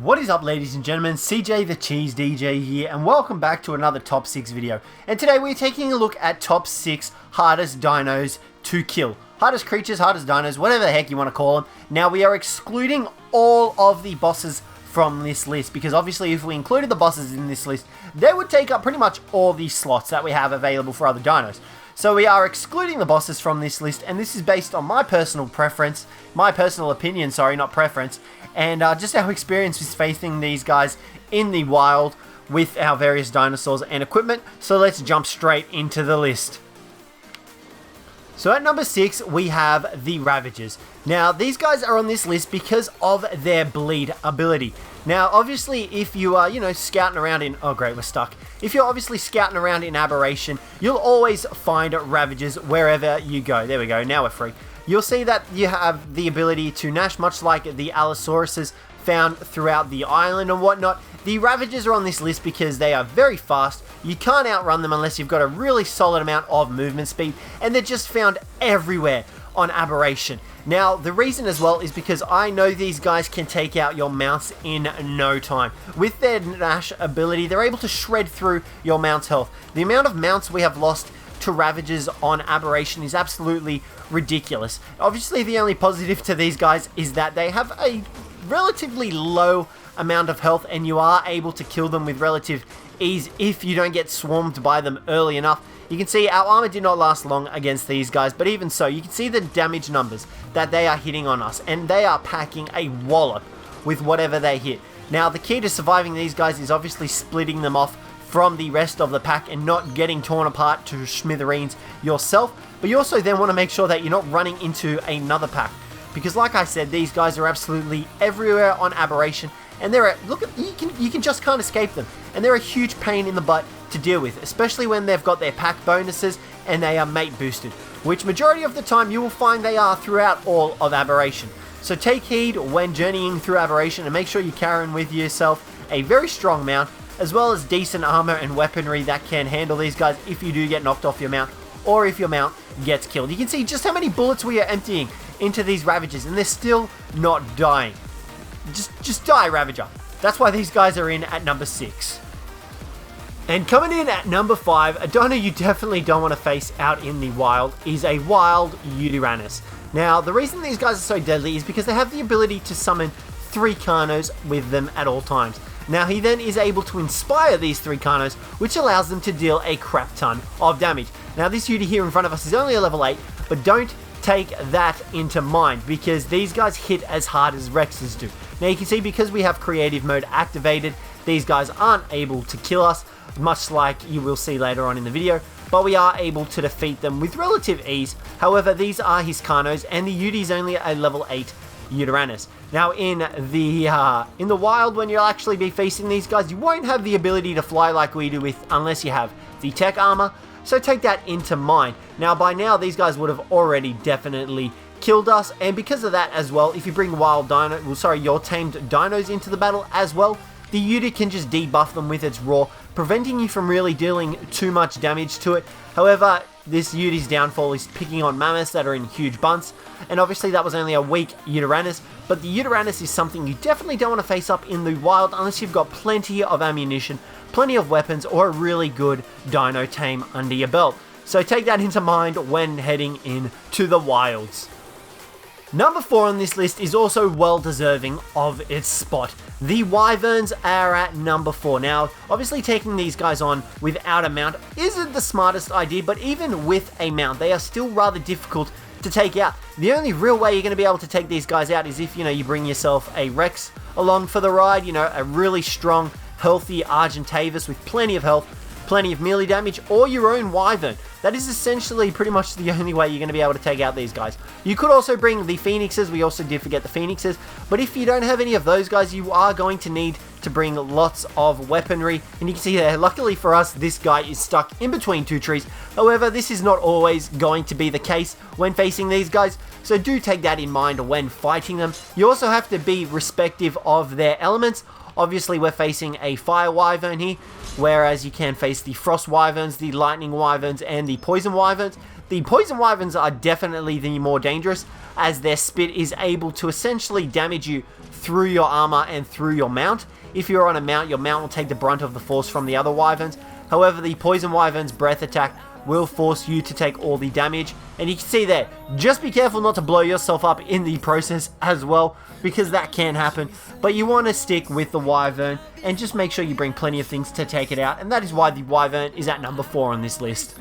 What is up, ladies and gentlemen? Cjthecheesedj here, and welcome back to another top 6 video. And today we're taking a look at top 6 hardest dinos to kill. Hardest creatures, hardest dinos, whatever the heck you want to call them. Now we are excluding all of the bosses from this list, because obviously if we included the bosses in this list, they would take up pretty much all the slots that we have available for other dinos. So we are excluding the bosses from this list, and this is based on my personal preference, my personal opinion, sorry, not preference, and just our experience with facing these guys in the wild with our various dinosaurs and equipment. So let's jump straight into the list. So at number 6, we have the Ravagers. Now, these guys are on this list because of their bleed ability. Now, obviously, if you are, scouting around in... Oh, great, we're stuck. If you're obviously scouting around in Aberration, you'll always find Ravagers wherever you go. There we go, now we're free. You'll see that you have the ability to Nash, much like the Allosauruses found throughout the island and whatnot. The Ravagers are on this list because they are very fast. You can't outrun them unless you've got a really solid amount of movement speed, and they're just found everywhere on Aberration. Now, the reason as well is because I know these guys can take out your mounts in no time. With their Nash ability, they're able to shred through your mount's health. The amount of mounts we have lost to Ravagers on Aberration is absolutely ridiculous. Obviously, the only positive to these guys is that they have a relatively low amount of health, and you are able to kill them with relative ease if you don't get swarmed by them early enough. You can see our armor did not last long against these guys, but even so, you can see the damage numbers that they are hitting on us, and they are packing a wallop with whatever they hit. Now, the key to surviving these guys is obviously splitting them off from the rest of the pack and not getting torn apart to smithereens yourself, but you also then want to make sure that you're not running into another pack, because like I said, these guys are absolutely everywhere on Aberration, and they're you can just can't escape them, and they're a huge pain in the butt to deal with, especially when they've got their pack bonuses and they are mate boosted, which majority of the time you will find they are throughout all of Aberration. So take heed when journeying through Aberration, and make sure you're carrying with yourself a very strong mount, as well as decent armor and weaponry that can handle these guys if you do get knocked off your mount, or if your mount gets killed. You can see just how many bullets we are emptying into these Ravagers, and they're still not dying. Just die, Ravager. That's why these guys are in at number 6. And coming in at number 5, a dino you definitely don't want to face out in the wild is a wild Yutyrannus. Now, the reason these guys are so deadly is because they have the ability to summon 3 Carnos with them at all times. Now, he then is able to inspire these 3 Carnos, which allows them to deal a crap ton of damage. Now, this Yuty here in front of us is only a level 8, but don't take that into mind, because these guys hit as hard as Rexes do. Now, you can see because we have creative mode activated, these guys aren't able to kill us, much like you will see later on in the video, but we are able to defeat them with relative ease. However, these are his Carnos, and the Yuty is only a level 8 Yutyrannus. Now, in the wild, when you'll actually be facing these guys, you won't have the ability to fly like we do unless you have the tech armor, so take that into mind. Now, by now, these guys would have already definitely killed us, and because of that as well, if you bring your tamed dinos into the battle as well, the Yuty can just debuff them with its roar, preventing you from really dealing too much damage to it. However, this Yuty's downfall is picking on mammoths that are in huge bunts, and obviously that was only a weak Yutyrannus, but the Yutyrannus is something you definitely don't want to face up in the wild unless you've got plenty of ammunition, plenty of weapons, or a really good dino tame under your belt. So take that into mind when heading into the wilds. Number 4 on this list is also well deserving of its spot. The Wyverns are at number 4. Now, obviously taking these guys on without a mount isn't the smartest idea, but even with a mount, they are still rather difficult to take out. The only real way you're going to be able to take these guys out is if, you bring yourself a Rex along for the ride, a really strong, healthy Argentavis with plenty of health, plenty of melee damage, or your own Wyvern. That is essentially pretty much the only way you're going to be able to take out these guys. You could also bring the Phoenixes. We also did forget the Phoenixes, but if you don't have any of those guys, you are going to need to bring lots of weaponry, and you can see there, luckily for us, this guy is stuck in between 2 trees. However, this is not always going to be the case when facing these guys, so do take that in mind when fighting them. You also have to be respective of their elements. Obviously, we're facing a Fire Wyvern here, whereas you can face the Frost Wyverns, the Lightning Wyverns, and the Poison Wyverns. The Poison Wyverns are definitely the more dangerous. as their spit is able to essentially damage you through your armor and through your mount. If you're on a mount, your mount will take the brunt of the force from the other wyverns. However, the poison wyvern's breath attack will force you to take all the damage. And you can see there, just be careful not to blow yourself up in the process as well, because that can happen. But you want to stick with the wyvern and just make sure you bring plenty of things to take it out, and that is why the wyvern is at number 4 on this list.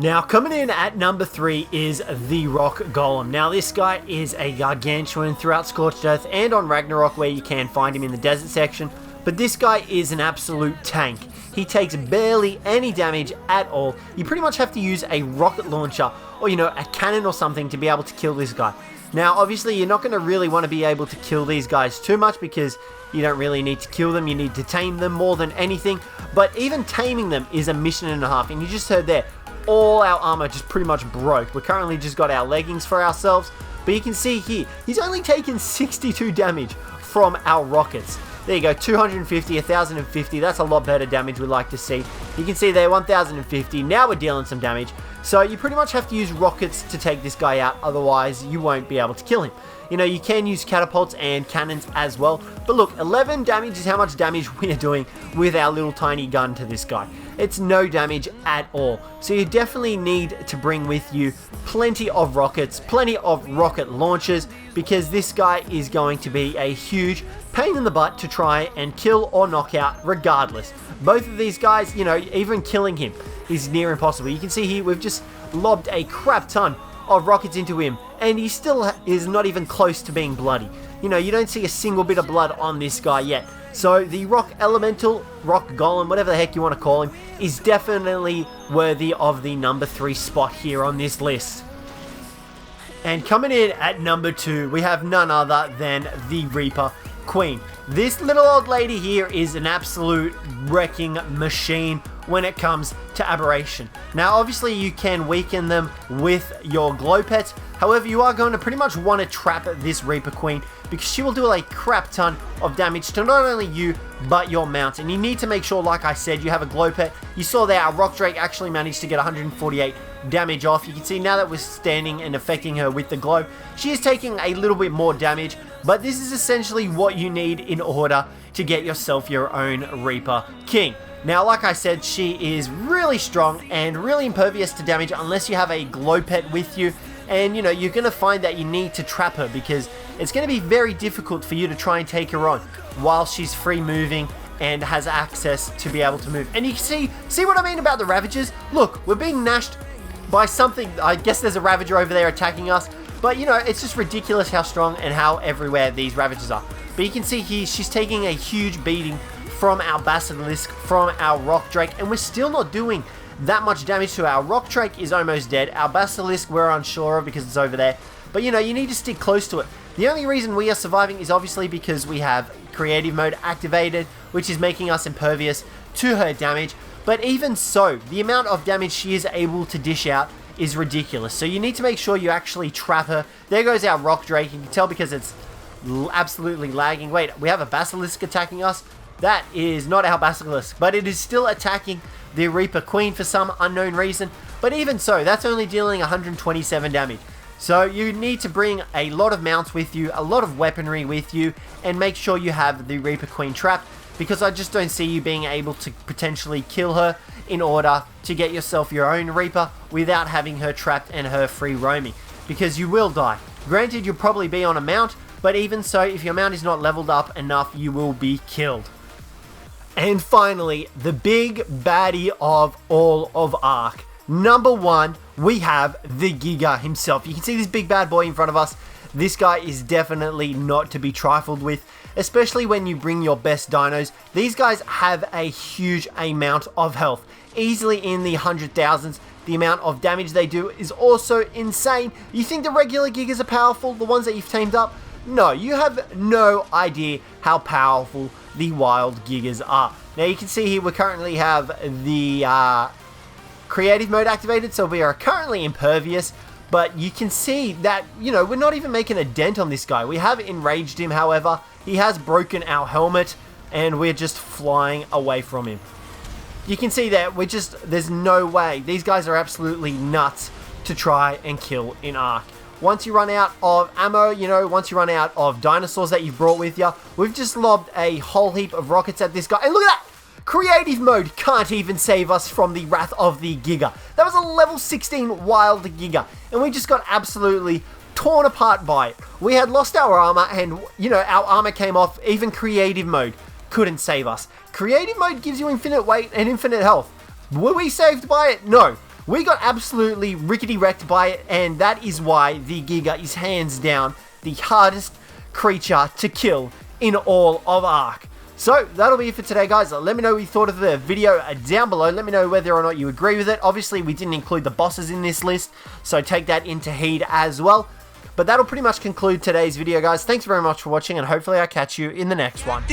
Now, coming in at number 3 is the Rock Golem. Now, this guy is a gargantuan throughout Scorched Earth and on Ragnarok, where you can find him in the desert section. But this guy is an absolute tank. He takes barely any damage at all. You pretty much have to use a rocket launcher or, a cannon or something to be able to kill this guy. Now, obviously, you're not going to really want to be able to kill these guys too much, because you don't really need to kill them. You need to tame them more than anything. But even taming them is a mission and a half. And you just heard there, all our armor just pretty much broke. We currently just got our leggings for ourselves. But you can see here, he's only taken 62 damage from our rockets. There you go, 250, 1050, that's a lot better damage we'd like to see. You can see there, 1050, now we're dealing some damage. So you pretty much have to use rockets to take this guy out, otherwise you won't be able to kill him. You can use catapults and cannons as well. But look, 11 damage is how much damage we are doing with our little tiny gun to this guy. It's no damage at all. So you definitely need to bring with you plenty of rockets, plenty of rocket launchers, because this guy is going to be a huge pain in the butt to try and kill or knock out regardless. Both of these guys, even killing him is near impossible. You can see here, we've just lobbed a crap ton of rockets into him, and he still is not even close to being bloody. You don't see a single bit of blood on this guy yet. So the Rock Elemental, Rock Golem, whatever the heck you want to call him, is definitely worthy of the number 3 spot here on this list. And coming in at number 2, we have none other than the Reaper Queen. This little old lady here is an absolute wrecking machine when it comes to aberration. Now, obviously, you can weaken them with your glow pets. However, you are going to pretty much want to trap this Reaper Queen, because she will do a crap ton of damage to not only you, but your mount. And you need to make sure, like I said, you have a glow pet. You saw there, our Rock Drake actually managed to get 148 damage off. You can see now that we're standing and affecting her with the glow, she is taking a little bit more damage, but this is essentially what you need in order to get yourself your own Reaper King. Now, like I said, she is really strong and really impervious to damage unless you have a glow pet with you. And, you're going to find that you need to trap her, because it's going to be very difficult for you to try and take her on while she's free moving and has access to be able to move. And you can see what I mean about the Ravagers? Look, we're being nashed by something. I guess there's a Ravager over there attacking us. But, it's just ridiculous how strong and how everywhere these Ravagers are. But you can see here, she's taking a huge beating from our Basilisk, from our Rock Drake, and we're still not doing that much damage to our Rock Drake. Is almost dead. Our Basilisk we're unsure of because it's over there. But you need to stick close to it. The only reason we are surviving is obviously because we have creative mode activated, which is making us impervious to her damage. But even so, the amount of damage she is able to dish out is ridiculous. So you need to make sure you actually trap her. There goes our Rock Drake. You can tell because it's absolutely lagging. Wait, we have a Basilisk attacking us? That is not our Basilisk, but it is still attacking the Reaper Queen for some unknown reason. But even so, that's only dealing 127 damage. So you need to bring a lot of mounts with you, a lot of weaponry with you, and make sure you have the Reaper Queen trapped, because I just don't see you being able to potentially kill her in order to get yourself your own Reaper without having her trapped and her free roaming, because you will die. Granted, you'll probably be on a mount, but even so, if your mount is not leveled up enough, you will be killed. And finally, the big baddie of all of Ark. Number 1, we have the Giga himself. You can see this big bad boy in front of us. This guy is definitely not to be trifled with, especially when you bring your best dinos. These guys have a huge amount of health, easily in the 100,000s. The amount of damage they do is also insane. You think the regular Gigas are powerful, the ones that you've tamed up? No, you have no idea how powerful the wild Gigas are. Now you can see here we currently have the creative mode activated, so we are currently impervious, but you can see that, we're not even making a dent on this guy. We have enraged him, however. He has broken our helmet, and we're just flying away from him. You can see that there's no way. These guys are absolutely nuts to try and kill in Ark. once you run out of ammo, you know, once you run out of dinosaurs that you've brought with you, we've just lobbed a whole heap of rockets at this guy. And look at that! Creative mode can't even save us from the wrath of the Giga. That was a level 16 wild Giga, and we just got absolutely torn apart by it. We had lost our armor, and, you know, our armor came off. Even creative mode couldn't save us. Creative mode gives you infinite weight and infinite health. Were we saved by it? No. We got absolutely rickety-wrecked by it, and that is why the Giga is hands down the hardest creature to kill in all of Ark. So, that'll be it for today, guys. Let me know what you thought of the video down below. Let me know whether or not you agree with it. Obviously, we didn't include the bosses in this list, so take that into heed as well. But that'll pretty much conclude today's video, guys. Thanks very much for watching, and hopefully I'll catch you in the next one.